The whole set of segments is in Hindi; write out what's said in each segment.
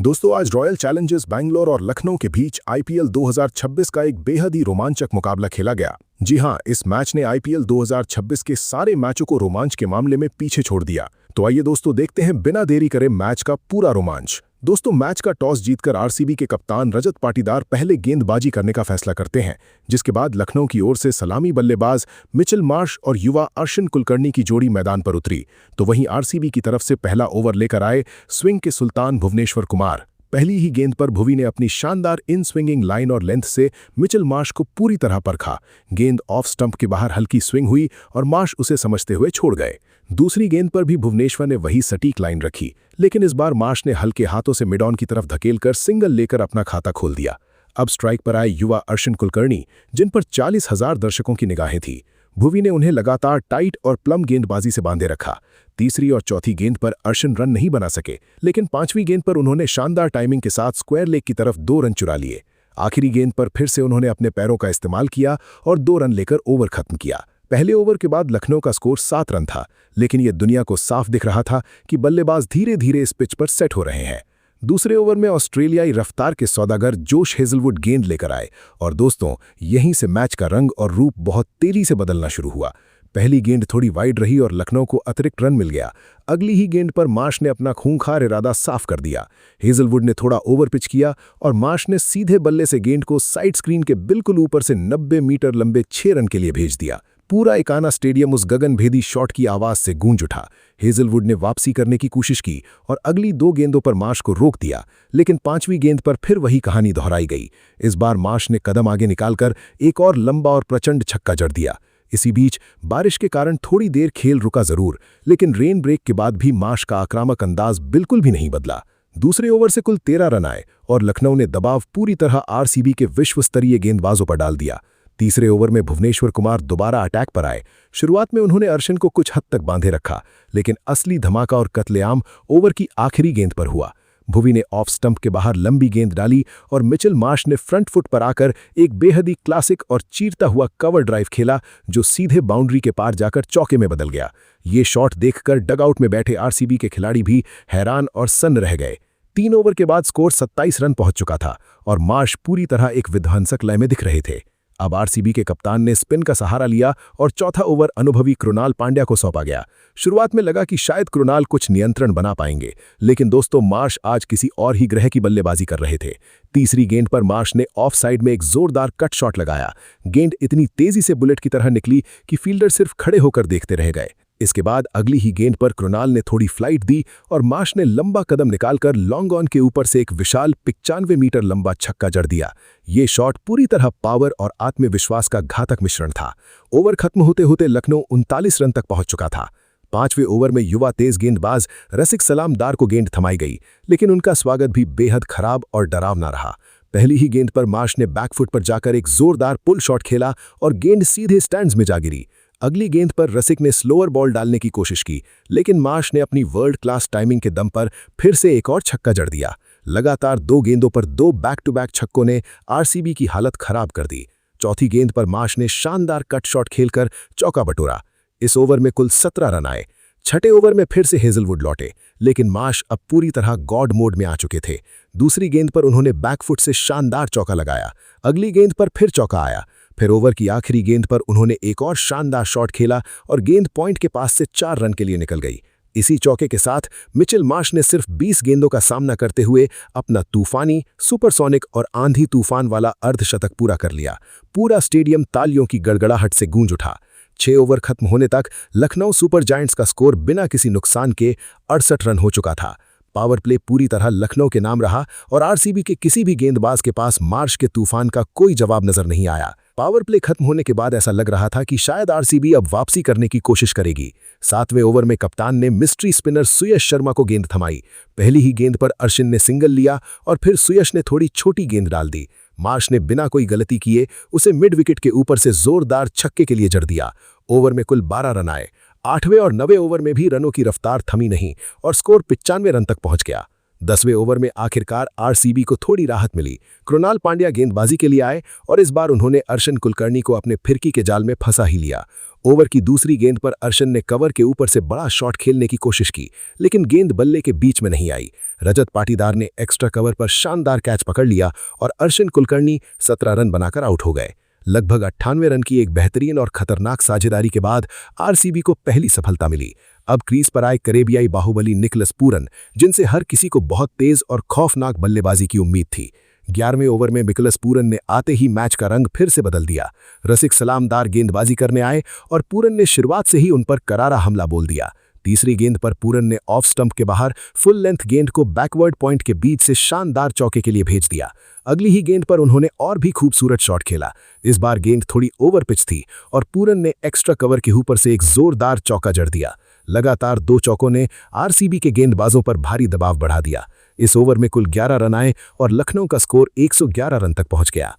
दोस्तों आज रॉयल चैलेंजर्स बैंगलोर और लखनऊ के बीच आईपीएल 2026 का एक बेहद ही रोमांचक मुकाबला खेला गया। जी हां, इस मैच ने आईपीएल 2026 के सारे मैचों को रोमांच के मामले में पीछे छोड़ दिया। तो आइए दोस्तों देखते हैं बिना देरी करे मैच का पूरा रोमांच। दोस्तों मैच का टॉस जीतकर आरसीबी के कप्तान रजत पाटीदार पहले गेंदबाजी करने का फैसला करते हैं, जिसके बाद लखनऊ की ओर से सलामी बल्लेबाज मिचेल मार्श और युवा अर्शिन कुलकर्णी की जोड़ी मैदान पर उतरी। तो वहीं आरसीबी की तरफ से पहला ओवर लेकर आए स्विंग के सुल्तान भुवनेश्वर कुमार। पहली ही गेंद पर भुवी ने अपनी शानदार इन स्विंगिंग लाइन और लेंथ से मिचेल मार्श को पूरी तरह परखा। गेंद ऑफ स्टंप के बाहर हल्की स्विंग हुई और मार्श उसे समझते हुए छोड़ गए। दूसरी गेंद पर भी भुवनेश्वर ने वही सटीक लाइन रखी, लेकिन इस बार मार्श ने हल्के हाथों से मिड ऑन की तरफ धकेलकर सिंगल लेकर अपना खाता खोल दिया। अब स्ट्राइक पर आए युवा अर्शिन कुलकर्णी, जिन पर 40,000 दर्शकों की निगाहें थी। भुवी ने उन्हें लगातार टाइट और प्लम गेंदबाजी से बांधे रखा। तीसरी और चौथी गेंद पर अर्शिन रन नहीं बना सके, लेकिन पांचवीं गेंद पर उन्होंने शानदार टाइमिंग के साथ स्क्वायर लेग की तरफ 2 रन चुरा लिए। आखिरी गेंद पर फिर से उन्होंने अपने पैरों का इस्तेमाल किया और 2 रन लेकर ओवर खत्म किया। पहले ओवर के बाद लखनऊ का स्कोर 7 रन था, लेकिन यह दुनिया को साफ दिख रहा था कि बल्लेबाज धीरे धीरे इस पिच पर सेट हो रहे हैं। दूसरे ओवर में ऑस्ट्रेलियाई रफ्तार के सौदागर जोश हेजलवुड गेंद लेकर आए और दोस्तों यहीं से मैच का रंग और रूप बहुत तेजी से बदलना शुरू हुआ। पहली गेंद थोड़ी वाइड रही और लखनऊ को अतिरिक्त रन मिल गया। अगली ही गेंद पर मार्श ने अपना खूंखार इरादा साफ कर दिया। हेजलवुड ने थोड़ा ओवर पिच किया और मार्श ने सीधे बल्ले से गेंद को साइड स्क्रीन के बिल्कुल ऊपर से 90 मीटर लंबे 6 रन के लिए भेज दिया। पूरा एकाना स्टेडियम उस गगनभेदी शॉट की आवाज से गूंज उठा। हेजलवुड ने वापसी करने की कोशिश की और अगली 2 गेंदों पर मार्श को रोक दिया, लेकिन 5वीं गेंद पर फिर वही कहानी दोहराई गई। इस बार मार्श ने कदम आगे निकालकर एक और लंबा और प्रचंड छक्का जड़ दिया। इसी बीच बारिश के कारण थोड़ी देर खेल रुका जरूर, लेकिन रेन ब्रेक के बाद भी मार्श का आक्रामक अंदाज बिल्कुल भी नहीं बदला। दूसरे ओवर से कुल 13 रन आए और लखनऊ ने दबाव पूरी तरह आरसीबी के विश्व स्तरीय गेंदबाजों पर डाल दिया। तीसरे ओवर में भुवनेश्वर कुमार दोबारा अटैक पर आए। शुरुआत में उन्होंने अर्शिन को कुछ हद तक बांधे रखा, लेकिन असली धमाका और कत्लेआम ओवर की आखिरी गेंद पर हुआ। भुवी ने ऑफ स्टंप के बाहर लंबी गेंद डाली और मिचेल मार्श ने फ्रंट फुट पर आकर एक बेहद ही क्लासिक और चीरता हुआ कवर ड्राइव खेला, जो सीधे बाउंड्री के पार जाकर चौके में बदल गया। ये शॉट देखकर डगआउट में बैठे आरसीबी के खिलाड़ी भी हैरान और सन्न रह गए। 3 ओवर के बाद स्कोर 27 रन पहुंच चुका था और मार्श पूरी तरह एक विध्वंसक लय में दिख रहे थे। अब आरसीबी के कप्तान ने स्पिन का सहारा लिया और चौथा ओवर अनुभवी कृणाल पांड्या को सौंपा गया। शुरुआत में लगा कि शायद कृणाल कुछ नियंत्रण बना पाएंगे, लेकिन दोस्तों मार्श आज किसी और ही ग्रह की बल्लेबाजी कर रहे थे। तीसरी गेंद पर मार्श ने ऑफ साइड में एक जोरदार कट शॉट लगाया। गेंद इतनी तेजी से बुलेट की तरह निकली कि फील्डर सिर्फ खड़े होकर देखते रह गए। इसके बाद अगली ही गेंद पर कृणाल ने थोड़ी फ्लाइट दी और मार्श ने लंबा कदम निकालकर लॉन्ग ऑन के ऊपर से एक विशाल 95 मीटर लंबा छक्का जड़ दिया। ये शॉट पूरी तरह पावर और आत्मविश्वास का घातक मिश्रण था। ओवर खत्म होते होते लखनऊ 39 रन तक पहुंच चुका था। 5वें ओवर में युवा तेज गेंदबाज रसिक सलामदार को गेंद थमाई गई, लेकिन उनका स्वागत भी बेहद खराब और डरावना रहा। पहली ही गेंद पर मार्श ने बैकफुट पर जाकर एक जोरदार पुल शॉट खेला और गेंद सीधे स्टैंड्स में जा गिरी। अगली गेंद पर रसिक ने स्लोअर बॉल डालने की कोशिश की, लेकिन मार्श ने अपनी वर्ल्ड क्लास टाइमिंग के दम पर फिर से एक और छक्का जड़ दिया। लगातार 2 गेंदों पर 2 बैक टू बैक छक्कों ने आरसीबी की हालत खराब कर दी। चौथी गेंद पर मार्श ने शानदार कट शॉट खेलकर चौका बटोरा। इस ओवर में कुल 17 रन आए। छठे ओवर में फिर से हेजलवुड लौटे, लेकिन मार्श अब पूरी तरह गॉड मोड में आ चुके थे। दूसरी गेंद पर उन्होंने बैकफुट से शानदार चौका लगाया। अगली गेंद पर फिर चौका आया। फिर ओवर की आखिरी गेंद पर उन्होंने एक और शानदार शॉट खेला और गेंद पॉइंट के पास से 4 रन के लिए निकल गई। इसी चौके के साथ मिचेल मार्श ने सिर्फ 20 गेंदों का सामना करते हुए अपना तूफानी, सुपरसोनिक और आंधी तूफान वाला अर्धशतक पूरा कर लिया। पूरा स्टेडियम तालियों की गड़गड़ाहट से गूंज उठा। 6 ओवर खत्म होने तक लखनऊ सुपर जायंट्स का स्कोर बिना किसी नुकसान के 68 रन हो चुका था। पावर प्ले पूरी तरह लखनऊ के नाम रहा और आरसीबी के किसी भी गेंदबाज के पास मार्श के तूफान का कोई जवाब नजर नहीं आया। पावर प्ले खत्म होने के बाद ऐसा लग रहा था कि शायद आरसीबी अब वापसी करने की कोशिश करेगी। 7वें ओवर में कप्तान ने मिस्ट्री स्पिनर सुयश शर्मा को गेंद थमाई। पहली ही गेंद पर अर्शिन ने सिंगल लिया और फिर सुयश ने थोड़ी छोटी गेंद डाल दी। मार्श ने बिना कोई गलती किए उसे मिड विकेट के ऊपर से जोरदार छक्के के लिए जड़ दिया। ओवर में कुल 12 रन आए। 8वें और 9वें ओवर में भी रनों की रफ्तार थमी नहीं और स्कोर 95 रन तक पहुंच गया। 10वें ओवर में आखिरकार आरसीबी को थोड़ी राहत मिली। कृणाल पांड्या गेंदबाजी के लिए आए और इस बार उन्होंने अर्शिन कुलकर्णी को अपने फिरकी के जाल में फंसा ही लिया। ओवर की दूसरी गेंद पर अर्शिन ने कवर के ऊपर से बड़ा शॉट खेलने की कोशिश की, लेकिन गेंद बल्ले के बीच में नहीं आई। रजत पाटीदार ने एक्स्ट्रा कवर पर शानदार कैच पकड़ लिया और अर्शिन कुलकर्णी 17 रन बनाकर आउट हो गए। लगभग 98 रन की एक बेहतरीन और खतरनाक साझेदारी के बाद आरसीबी को पहली सफलता मिली। अब क्रीज पर आए करेबियाई बाहुबली निकलस पूरन, जिनसे हर किसी को बहुत तेज और खौफनाक बल्लेबाजी की उम्मीद थी। 11वें ओवर में निकलस पूरन ने आते ही मैच का रंग फिर से बदल दिया। रसिक सलामदार गेंदबाजी करने आए और पूरन ने शुरुआत से ही उन पर करारा हमला बोल दिया। तीसरी गेंद पर पूरन ने ऑफ स्टंप के बाहर फुल लेंथ गेंद को बैकवर्ड पॉइंट के बीच से शानदार चौके के लिए भेज दिया। अगली ही गेंद पर उन्होंने और भी खूबसूरत शॉट खेला। इस बार गेंद थोड़ी ओवर पिच थी और पूरन ने एक्स्ट्रा कवर के ऊपर से एक जोरदार चौका जड़ दिया। लगातार 2 चौकों ने आरसीबी के गेंदबाजों पर भारी दबाव बढ़ा दिया। इस ओवर में कुल 11 रन आए और लखनऊ का स्कोर 111 रन तक पहुंच गया।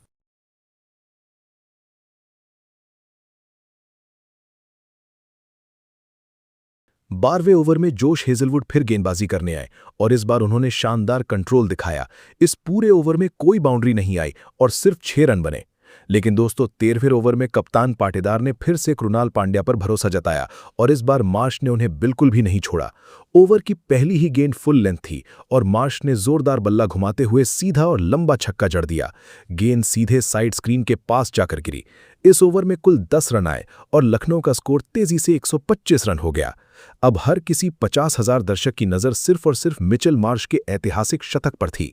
12वें ओवर में जोश हेजलवुड फिर गेंदबाजी करने आए और इस बार उन्होंने शानदार कंट्रोल दिखाया। इस पूरे ओवर में कोई बाउंड्री नहीं आई और सिर्फ 6 रन बने। लेकिन दोस्तों 13वें ओवर में कप्तान पाटीदार ने फिर से कृणाल पांड्या पर भरोसा जताया और इस बार मार्श ने उन्हें बिल्कुल भी नहीं छोड़ा। ओवर की पहली ही गेंद फुल लेंथ थी और मार्श ने जोरदार बल्ला घुमाते हुए सीधा और लंबा छक्का जड़ दिया। गेंद सीधे साइड स्क्रीन के पास जाकर गिरी। इस ओवर में कुल 10 रन आए और लखनऊ का स्कोर तेजी से 125 रन हो गया। अब हर किसी 50,000 दर्शक की नजर सिर्फ और सिर्फ मिचेल मार्श के ऐतिहासिक शतक पर थी।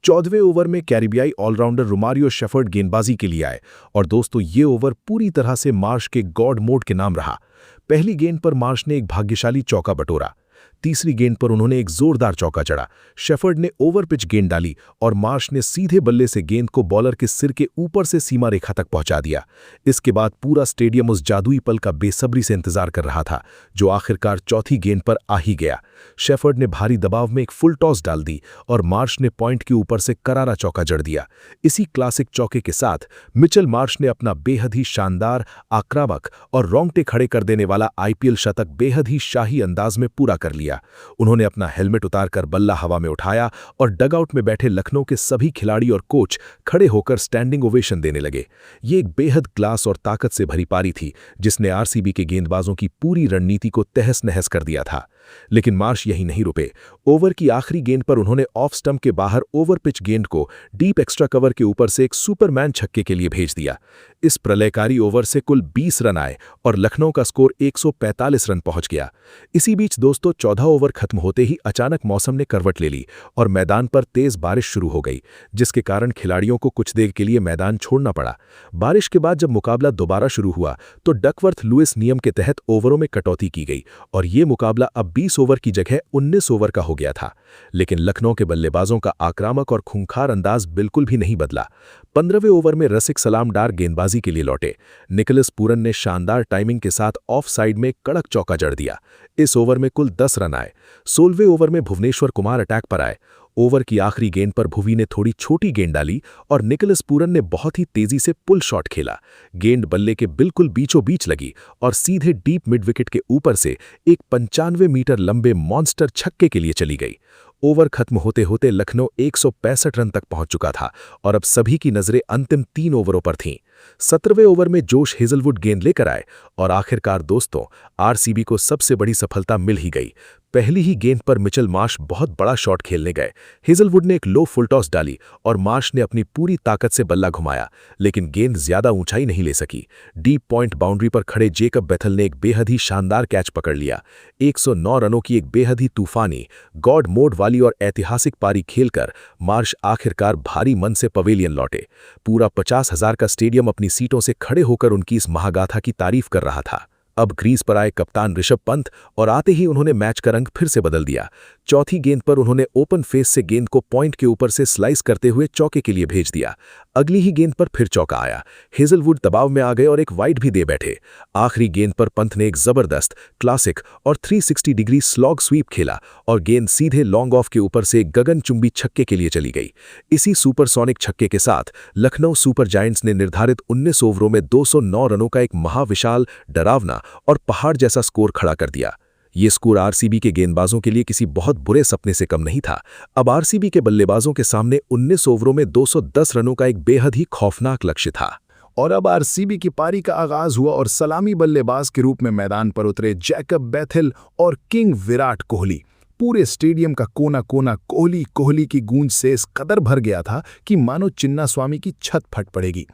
14वें ओवर में कैरिबियाई ऑलराउंडर रोमारियो शेफर्ड गेंदबाजी के लिए आए और दोस्तों ये ओवर पूरी तरह से मार्श के गॉड मोड के नाम रहा। पहली गेंद पर मार्श ने एक भाग्यशाली चौका बटोरा। तीसरी गेंद पर उन्होंने एक जोरदार चौका जड़ा। शेफर्ड ने ओवर पिच गेंद डाली और मार्श ने सीधे बल्ले से गेंद को बॉलर के सिर के ऊपर से सीमा रेखा तक पहुंचा दिया। इसके बाद पूरा स्टेडियम उस जादुई पल का बेसब्री से इंतजार कर रहा था, जो आखिरकार चौथी गेंद पर आ ही गया। शेफर्ड ने भारी दबाव में एक फुल टॉस डाल दी और मार्श ने पॉइंट के ऊपर से करारा चौका जड़ दिया। इसी क्लासिक चौके के साथ मिचेल मार्श ने अपना बेहद ही शानदार, आक्रामक और रोंगटे खड़े कर देने वाला आईपीएल शतक बेहद ही शाही अंदाज में पूरा कर लिया। उन्होंने अपना हेलमेट उतारकर बल्ला हवा में उठाया और डगआउट में बैठे लखनऊ के सभी खिलाड़ी और कोच खड़े होकर स्टैंडिंग ओवेशन देने लगे। ये एक बेहद क्लास और ताकत से भरी पारी थी, जिसने आरसीबी के गेंदबाजों की पूरी रणनीति को तहस-नहस कर दिया था। लेकिन मार्श यहीं नहीं रुके। ओवर की आखिरी गेंद पर उन्होंने ऑफ स्टंप के बाहर ओवर पिच गेंद को डीप एक्स्ट्रा कवर के ऊपर से एक सुपरमैन छक्के के लिए भेज दिया। इस प्रलयकारी ओवर से कुल 20 रन आए और लखनऊ का स्कोर 145 रन पहुंच गया। इसी बीच दोस्तों 14 ओवर खत्म होते ही अचानक मौसम ने करवट ले ली और मैदान पर तेज बारिश शुरू हो गई, जिसके कारण खिलाड़ियों को कुछ देर के लिए मैदान छोड़ना पड़ा। बारिश के बाद जब मुकाबला दोबारा शुरू हुआ तो डकवर्थ लुइस नियम के तहत ओवरों में कटौती की गई और ये मुकाबला अब 20 ओवर की जगह 19 ओवर का हो गया था। लेकिन लखनऊ के बल्लेबाजों का आक्रामक और खूंखार अंदाज बिल्कुल भी नहीं बदला। 15वें ओवर में रसिक सलामदार गेंदबाजी के लिए लौटे। निकलस पूरन ने शानदार टाइमिंग के साथ ऑफ साइड में कड़क चौका जड़ दिया। इस ओवर में कुल 10 रन आए। 16वें ओवर में भुवनेश्वर कुमार अटैक पर आए। ओवर की आखिरी गेंद पर भुवी ने थोड़ी छोटी गेंद डाली और निकलस पूरन ने बहुत ही तेजी से पुल शॉट खेला। गेंद बल्ले के बिल्कुल बीचों बीच लगी और सीधे डीप मिड विकेट के ऊपर से एक 95 मीटर लंबे मॉन्स्टर छक्के के लिए चली गई। ओवर खत्म होते होते लखनऊ 165 रन तक पहुंच चुका था और अब सभी की नजरें अंतिम 3 ओवरों पर थीं। 17वें ओवर में जोश हेजलवुड गेंद लेकर आए और आखिरकार दोस्तों आरसीबी को सबसे बड़ी सफलता मिल ही गई। पहली ही गेंद पर मिचेल मार्श बहुत बड़ा शॉट खेलने गए। हेजलवुड ने एक लो फुल टॉस डाली और मार्श ने अपनी पूरी ताकत से बल्ला घुमाया, लेकिन गेंद ज्यादा ऊंचाई नहीं ले सकी। डीप पॉइंट बाउंड्री पर खड़े जेकब बेथल ने एक बेहद ही शानदार कैच पकड़ लिया। 109 रनों की एक बेहद ही तूफानी, गॉड मोड वाली और ऐतिहासिक पारी खेलकर मार्श आखिरकार भारी मन से पवेलियन लौटे। पूरा 50,000 का स्टेडियम अपनी सीटों से खड़े होकर उनकी इस महागाथा की तारीफ कर रहा था। अब क्रीज पर आए कप्तान ऋषभ पंत और आते ही उन्होंने मैच का रंग फिर से बदल दिया। चौथी गेंद पर उन्होंने ओपन फेस से गेंद को पॉइंट के ऊपर से स्लाइस करते हुए चौके के लिए भेज दिया। अगली ही गेंद पर फिर चौका आया। हेजलवुड दबाव में आ गए और एक वाइड भी दे बैठे। आखिरी गेंद पर पंत ने एक जबरदस्त, क्लासिक और 360 डिग्री स्लॉग स्वीप खेला और गेंद सीधे लॉन्ग ऑफ के ऊपर से गगनचुंबी छक्के के लिए चली गई। इसी सुपरसोनिक छक्के के साथ लखनऊ सुपर जायंट्स ने निर्धारित 19 ओवरों में 209 रनों का एक महाविशाल, डरावना और पहाड़ जैसा स्कोर खड़ा कर दिया। ये स्कोर आरसीबी के गेंदबाजों के लिए किसी बहुत बुरे सपने से कम नहीं था। अब आरसीबी के बल्लेबाजों के सामने 19 ओवरों में 210 रनों का एक बेहद ही खौफनाक लक्ष्य था। और अब आरसीबी की पारी का आगाज हुआ और सलामी बल्लेबाज के रूप में मैदान पर उतरे जैकब बेथेल और किंग विराट कोहली। पूरे स्टेडियम का कोना कोना कोहली कोहली की गूंज से इस कदर भर गया था कि मानो चिन्नास्वामी की छत फट पड़ेगी।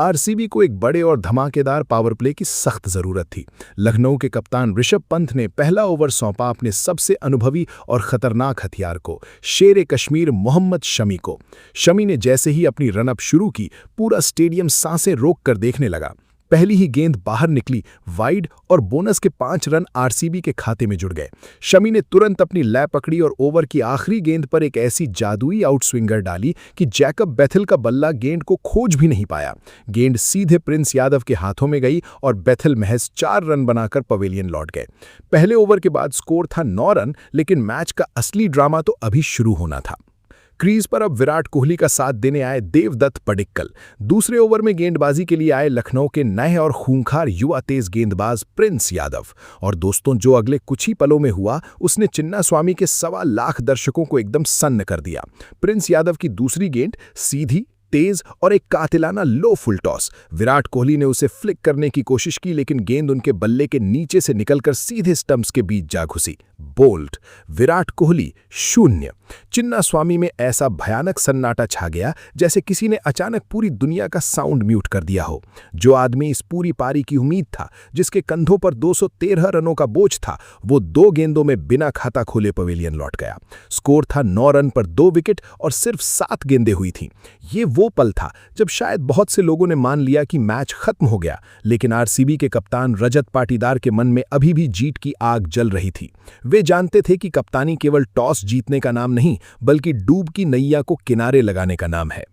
आरसीबी को एक बड़े और धमाकेदार पावर प्ले की सख्त जरूरत थी। लखनऊ के कप्तान ऋषभ पंत ने पहला ओवर सौंपा अपने सबसे अनुभवी और खतरनाक हथियार को, शेर कश्मीर मोहम्मद शमी को। शमी ने जैसे ही अपनी रनअप शुरू की, पूरा स्टेडियम सांसें रोक कर देखने लगा। पहली ही गेंद बाहर निकली वाइड और बोनस के 5 रन आरसीबी के खाते में जुड़ गए। शमी ने तुरंत अपनी लय पकड़ी और ओवर की आखिरी गेंद पर एक ऐसी जादुई आउटस्विंगर डाली कि जैकब बेथेल का बल्ला गेंद को खोज भी नहीं पाया। गेंद सीधे प्रिंस यादव के हाथों में गई और बेथेल महज 4 रन बनाकर पवेलियन लौट गए। पहले ओवर के बाद स्कोर था 9 रन, लेकिन मैच का असली ड्रामा तो अभी शुरू होना था। क्रीज पर अब विराट कोहली का साथ देने आए देवदत्त पडिक्कल। दूसरे ओवर में गेंदबाजी के लिए आए लखनऊ के नए और खूंखार युवा तेज गेंदबाज प्रिंस यादव। और दोस्तों, जो अगले कुछ ही पलों में हुआ उसने चिन्नास्वामी के 1.25 लाख दर्शकों को एकदम सन्न कर दिया। प्रिंस यादव की दूसरी गेंद सीधी, तेज और एक कातिलाना लो फुल टॉस। विराट कोहली ने उसे फ्लिक करने की कोशिश की, लेकिन गेंद उनके बल्ले के नीचे से निकलकर सीधे स्टंप्स के बीच जा घुसी। बोल्ड। विराट कोहली 0। चिन्नास्वामी में ऐसा भयानक सन्नाटा छा गया जैसे किसी ने अचानक पूरी दुनिया का साउंड म्यूट कर दिया हो। जो आदमी इस पूरी पारी की उम्मीद था, जिसके कंधों पर 213 रनों का बोझ था, वो 2 गेंदों में बिना खाता खोले पवेलियन लौट गया। स्कोर था 9 रन पर 2 विकेट और सिर्फ 7 गेंदें हुई थीं। ये वो पल था जब शायद बहुत से लोगों ने मान लिया कि मैच खत्म हो गया, लेकिन आरसीबी के कप्तान रजत पाटीदार के मन में अभी भी जीत की आग जल रही थी। वे जानते थे कि कप्तानी केवल टॉस जीतने का नाम नहीं, बल्कि डूब की नैया को किनारे लगाने का नाम है।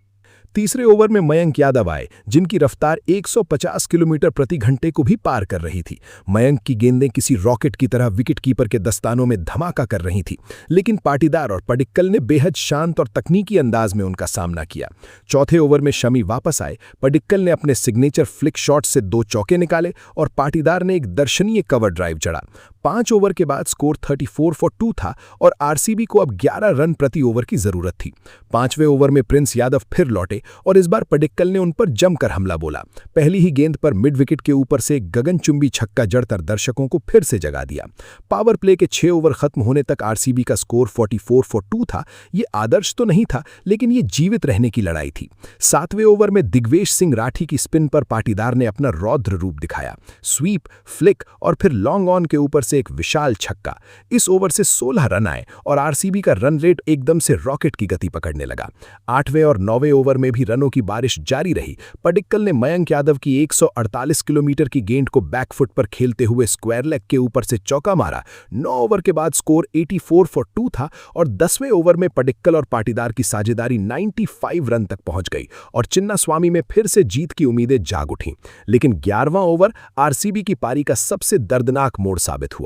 तीसरे ओवर में मयंक यादव आए, जिनकी रफ्तार 150 किलोमीटर प्रति घंटे को भी पार कर रही थी। मयंक की गेंदें किसी रॉकेट की तरह विकेटकीपर के दस्तानों में धमाका कर रही थी, लेकिन पाटीदार और पडिक्कल ने बेहद शांत और तकनीकी अंदाज में उनका सामना किया। चौथे ओवर में शमी वापस आए। पडिक्कल ने अपने सिग्नेचर फ्लिक शॉट से 2 चौके निकाले और पाटीदार ने एक दर्शनीय कवर ड्राइव चढ़ा। 5 ओवर के बाद स्कोर 34 फॉर 2 था और आरसीबी को अब 11 रन प्रति ओवर की जरूरत थी। 5वें ओवर में प्रिंस यादव फिर लौटे और इस बार पडिक्कल ने उन पर जमकर हमला बोला। पहली ही गेंद पर मिड विकेट के ऊपर से एक गगनचुंबी छक्का जड़कर दर्शकों को फिर से जगा दिया। पावर प्ले के 6 ओवर खत्म होने तक आरसीबी का स्कोर 44 फॉर 2 था। ये आदर्श तो नहीं था, लेकिन ये जीवित रहने की लड़ाई थी। 7वें ओवर में दिग्वेश सिंह राठी की स्पिन पर पाटीदार ने अपना रौद्र रूप दिखाया। स्वीप, फ्लिक और फिर लॉन्ग ऑन के ऊपर एक विशाल छक्का। इस ओवर से 16 रन आए और आरसीबी का रन रेट एकदम से रॉकेट की गति पकड़ने लगा। 8वें और 9वें ओवर में भी रनों की बारिश जारी रही। पडिक्कल ने मयंक यादव की 148 किलोमीटर की गेंद को बैकफुट पर खेलते हुए स्क्वायर लेग के ऊपर से चौका मारा। 9 ओवर के बाद स्कोर 84 फॉर 2 था और 10वें ओवर में पडिक्कल और पाटीदार की साझेदारी 95 रन तक पहुंच गई और चिन्नास्वामी में फिर से जीत की उम्मीदें जाग उठीं। लेकिन 11वां ओवर आरसीबी की पारी का सबसे दर्दनाक मोड़ साबित हुआ।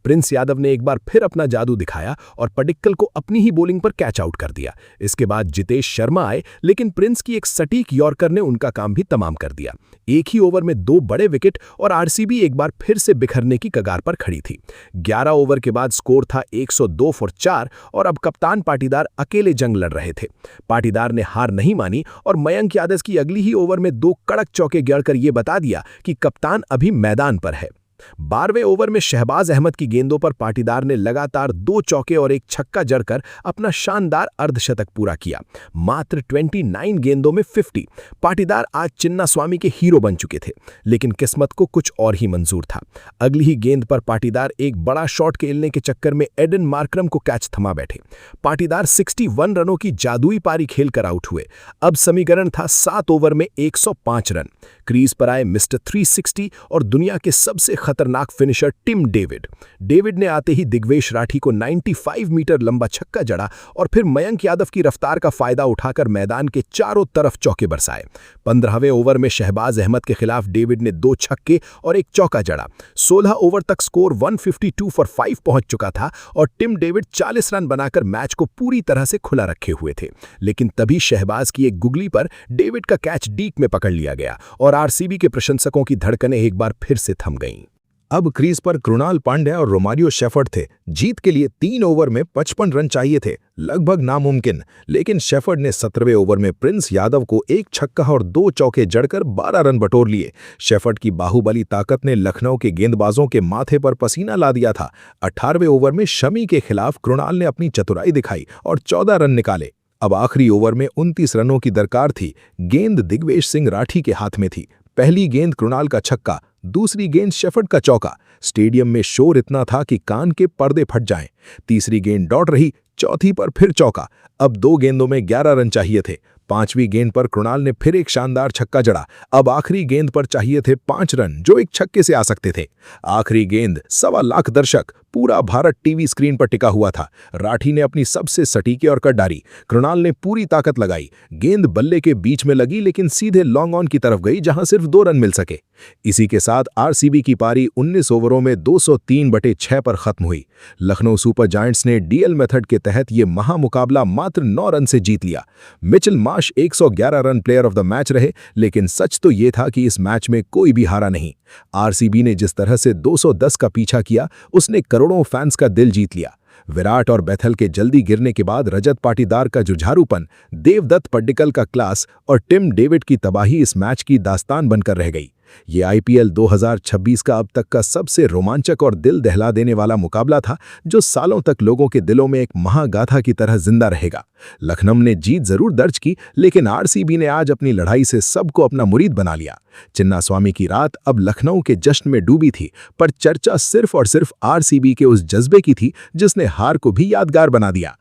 प्रिंस यादव ने एक बार फिर अपना जादू दिखाया और पडिक्कल को अपनी ही बॉलिंग पर कैच आउट कर दिया। इसके बाद जितेश शर्मा आए, लेकिन प्रिंस की एक सटीक यॉर्कर ने उनका काम भी तमाम कर दिया। एक ही ओवर में 2 बड़े विकेट और आरसीबी एक बार फिर से बिखरने की कगार पर खड़ी थी। 11 ओवर के बाद स्कोर था 102 फॉर 4 और अब कप्तान पाटीदार अकेले जंग लड़ रहे थे। पाटीदार ने हार नहीं मानी और मयंक यादव की अगली ही ओवर में 2 कड़क चौके गिरकर ये बता दिया कि कप्तान अभी मैदान पर है। 12वें ओवर में शहबाज अहमद की गेंदों पर पाटीदार ने लगातार 2 चौके और एक छक्का जड़कर अपना शानदार अर्धशतक पूरा किया। मात्र 29 गेंदों में 50। पाटीदार आज चिन्नास्वामी के हीरो बन चुके थे, लेकिन किस्मत को कुछ और ही मंजूर था। अगली ही गेंद पर पाटीदार एक बड़ा शॉट खेलने के चक्कर में एडन मार्करम को कैच थमा बैठे। पाटीदार 61 रनों की जादुई पारी खेलकर आउट हुए। अब समीकरण था 7 ओवर में 105 रन। क्रीज पर आए मिस्टर 360 और दुनिया के सबसे खतरनाक फिनिशर टिम डेविड। डेविड ने आते ही दिग्वेश राठी को 95 मीटर लंबा छक्का जड़ा और फिर मयंक यादव की रफ्तार का फायदा उठाकर मैदान के चारों तरफ चौके बरसाए। 15वें ओवर में शहबाज अहमद के खिलाफ डेविड ने 2 छक्के और एक चौका जड़ा। 16 ओवर तक स्कोर 152 फॉर 5 पहुंच चुका था और टिम डेविड 40 रन बनाकर मैच को पूरी तरह से खुला रखे हुए थे। लेकिन तभी शहबाज की एक गुगली पर डेविड का कैच डीक में पकड़ लिया गया और आरसीबी के प्रशंसकों की धड़कनें एक बार फिर से थम गईं। अब क्रीज पर कृणाल पांड्या और रोमारियो शेफर्ड थे। जीत के लिए 3 ओवर में 55 रन चाहिए थे, लगभग नामुमकिन, लेकिन शेफर्ड ने 17वें ओवर में प्रिंस यादव को 1 छक्का और 2 चौके जड़कर 12 रन बटोर लिए। शेफर्ड की बाहुबली ताकत ने लखनऊ के गेंदबाजों के माथे पर पसीना ला दिया था। 18वें ओवर में शमी के खिलाफ कृणाल ने अपनी चतुराई दिखाई और 14 रन निकाले। अब आखिरी ओवर में 29 रनों की दरकार थी। गेंद दिग्वेश सिंह राठी के हाथ में थी। पहली गेंद कृणाल का छक्का, दूसरी गेंद शेफर्ड का चौका। स्टेडियम में शोर इतना था कि कान के पर्दे फट जाएं। तीसरी गेंद डॉट रही, चौथी पर फिर चौका। अब 2 गेंदों में 11 रन चाहिए थे। 5वीं गेंद पर कृणाल ने फिर एक शानदार छक्का जड़ा। अब आखिरी गेंद पर चाहिए थे 5 रन, जो एक छक्के से आ सकते थे। आखिरी गेंद, 1.25 लाख दर्शक, पूरा भारत टीवी स्क्रीन पर टिका हुआ था। राठी ने अपनी सबसे सटीके और कट डाली। कृणाल ने पूरी ताकत लगाई। गेंद बल्ले के बीच में लगी, लेकिन सीधे लॉन्ग ऑन की तरफ गई, जहां सिर्फ 2 रन मिल सके। इसी के साथ आरसीबी की पारी 19 ओवरों में 203/6 पर खत्म हुई। लखनऊ सुपर जायंट्स ने डीएल मेथड के तहत ये महामुकाबला मात्र 9 रन से जीत लिया। Mitchell Marsh 111 run player of the match रहे, लेकिन सच तो ये था कि इस मैच में कोई भी हारा नहीं। आरसीबी ने जिस तरह से 210 का पीछा किया, उसने करोड़ों फैंस का दिल जीत लिया। विराट और बैथल के जल्दी गिरने के बाद रजत पाटीदार का जुझारूपन, देवदत्त पड्डिकल का क्लास और टिम डेविड की तबाही इस मैच की दास्तान बनकर रह गई। ये आईपीएल 2026 का अब तक का सबसे रोमांचक और दिल दहला देने वाला मुकाबला था, जो सालों तक लोगों के दिलों में एक महागाथा की तरह जिंदा रहेगा। लखनऊ ने जीत जरूर दर्ज की, लेकिन आरसीबी ने आज अपनी लड़ाई से सबको अपना मुरीद बना लिया। चिन्नास्वामी की रात अब लखनऊ के जश्न में डूबी थी, पर चर्चा सिर्फ और सिर्फ आरसीबी के उस जज्बे की थी जिसने हार को भी यादगार बना दिया।